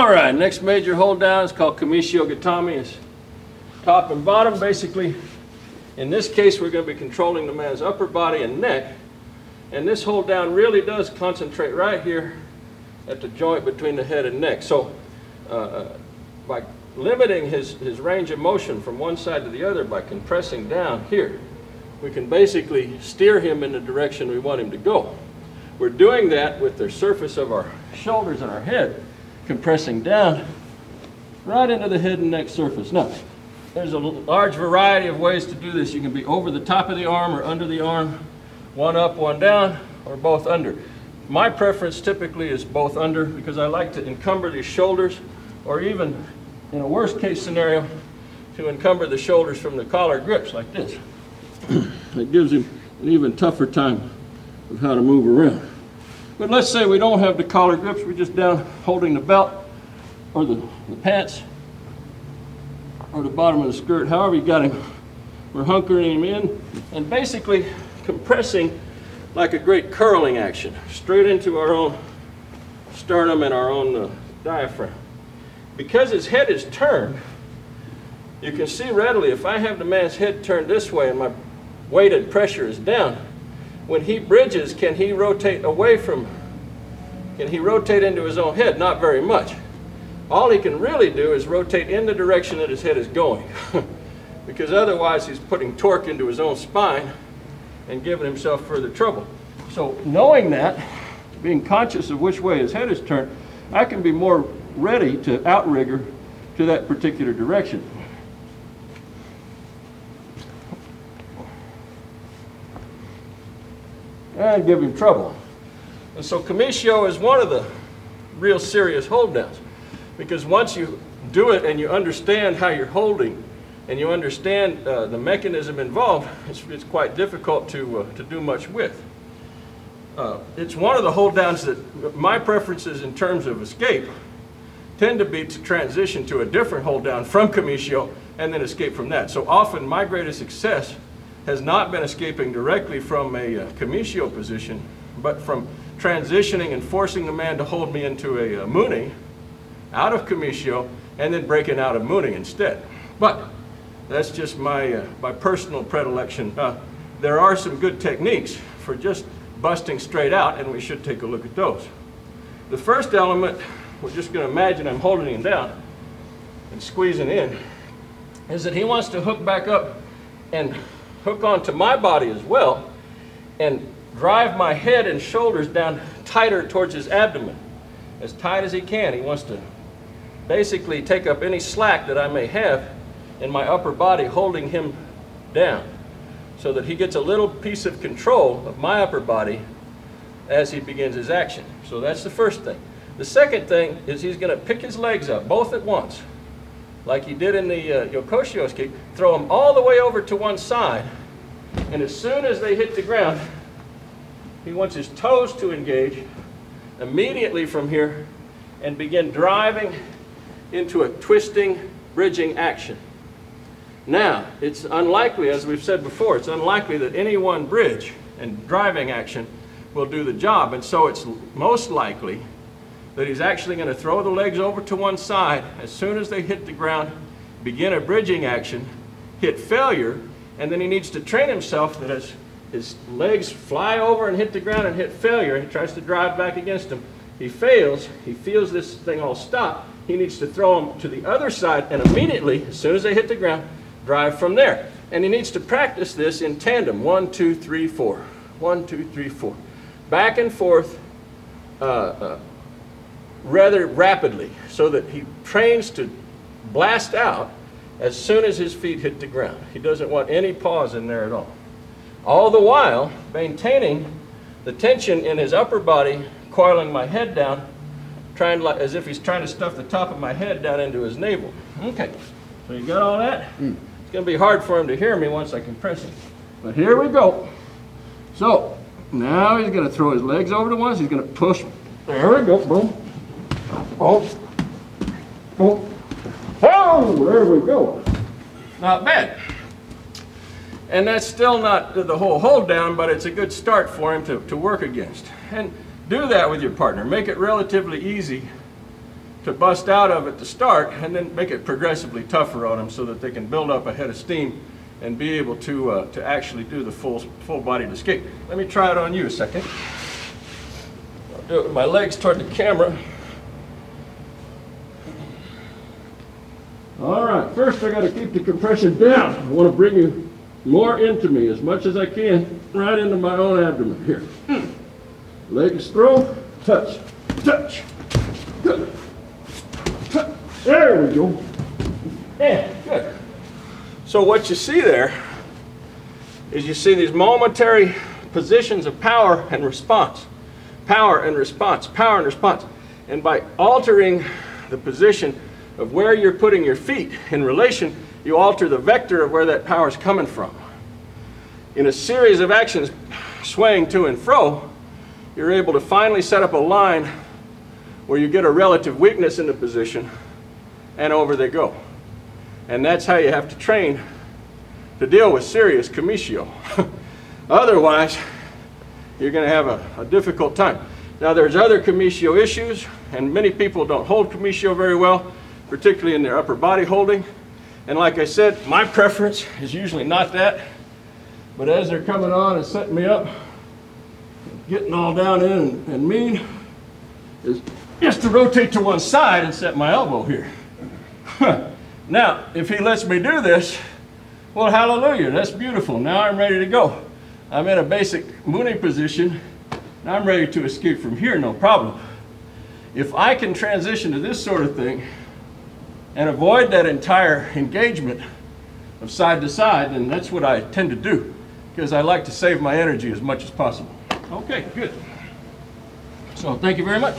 All right, next major hold down is called Kamishiho Gatame. It's top and bottom. Basically, in this case, we're going to be controlling the man's upper body and neck. And this hold down really does concentrate right here at the joint between the head and neck. So by limiting his range of motion from one side to the other by compressing down here, we can basically steer him in the direction we want him to go. We're doing that with the surface of our shoulders and our head compressing down right into the head and neck surface. Now, there's a large variety of ways to do this. You can be over the top of the arm or under the arm, one up, one down, or both under. My preference typically is both under because I like to encumber the shoulders, or even in a worst case scenario, to encumber the shoulders from the collar grips like this. It gives him an even tougher time of how to move around. But let's say we don't have the collar grips, we're just down holding the belt or the pants or the bottom of the skirt, however you got him. We're hunkering him in and basically compressing like a great curling action straight into our own sternum and our own diaphragm. Because his head is turned, you can see readily if I have the man's head turned this way and my weighted pressure is down, when he bridges, can he rotate away from, can he rotate into his own head? Not very much. All he can really do is rotate in the direction that his head is going because otherwise he's putting torque into his own spine and giving himself further trouble. So knowing that, being conscious of which way his head is turned, I can be more ready to outrigger to that particular direction. And give him trouble. And so Kamishiho is one of the real serious hold downs because once you do it and you understand how you're holding and you understand the mechanism involved, it's quite difficult to do much with. It's one of the hold downs that my preferences in terms of escape tend to be to transition to a different hold down from Kamishiho and then escape from that. So often my greatest success has not been escaping directly from a Kamishiho position, but from transitioning and forcing the man to hold me into a Muni out of Kamishiho and then breaking out of Muni instead. But that's just my personal predilection. There are some good techniques for just busting straight out, and we should take a look at those. The first element, we're just going to imagine I'm holding him down and squeezing in, is that he wants to hook back up and hook onto my body as well and drive my head and shoulders down tighter towards his abdomen, as tight as he can. He wants to basically take up any slack that I may have in my upper body holding him down so that he gets a little piece of control of my upper body as he begins his action. So that's the first thing. The second thing is he's going to pick his legs up both at once, like he did in the Yokoshio's kick, throw them all the way over to one side, and as soon as they hit the ground, he wants his toes to engage immediately from here and begin driving into a twisting, bridging action. Now, it's unlikely, as we've said before, it's unlikely that any one bridge and driving action will do the job, and so it's most likely that he's actually going to throw the legs over to one side as soon as they hit the ground, begin a bridging action, hit failure, and then he needs to train himself that as his legs fly over and hit the ground and hit failure, he tries to drive back against them. He fails, he feels this thing all stop, he needs to throw them to the other side and immediately, as soon as they hit the ground, drive from there. And he needs to practice this in tandem, 1, 2, 3, 4. 1, 2, 3, 4. Back and forth, rather rapidly, so that he trains to blast out as soon as his feet hit the ground. He doesn't want any pause in there at all. All the while maintaining the tension in his upper body, coiling my head down, as if he's trying to stuff the top of my head down into his navel. Okay, so you got all that? It's going to be hard for him to hear me once I compress him. But here we go. So now he's going to throw his legs over to once. He's going to push. There we go. Boom. Oh, oh, oh, there we go. Not bad. And that's still not the whole hold down, but it's a good start for him to work against. And do that with your partner. Make it relatively easy to bust out of at the start, and then make it progressively tougher on them so that they can build up a head of steam and be able to actually do the full-bodied escape. Let me try it on you a second. I'll do it with my legs toward the camera. All right, first I got to keep the compression down. I want to bring you more into me as much as I can, right into my own abdomen here. Legs throw, touch, touch. Good. There we go. Yeah, good. So what you see there is you see these momentary positions of power and response. Power and response, power and response. And by altering the position of where you're putting your feet in relation, you alter the vector of where that power is coming from. In a series of actions swaying to and fro, you're able to finally set up a line where you get a relative weakness in the position, and over they go. And that's how you have to train to deal with serious Kamishiho. Otherwise, you're going to have a difficult time. Now, there's other Kamishiho issues, and many people don't hold Kamishiho very well, particularly in their upper body holding. And like I said, my preference is usually not that. But as they're coming on and setting me up, getting all down in and mean, is just to rotate to one side and set my elbow here. Now, if he lets me do this, well, hallelujah, that's beautiful. Now I'm ready to go. I'm in a basic Mune position, and I'm ready to escape from here, no problem. If I can transition to this sort of thing and avoid that entire engagement of side to side, then that's what I tend to do, because I like to save my energy as much as possible. Okay, good. So thank you very much.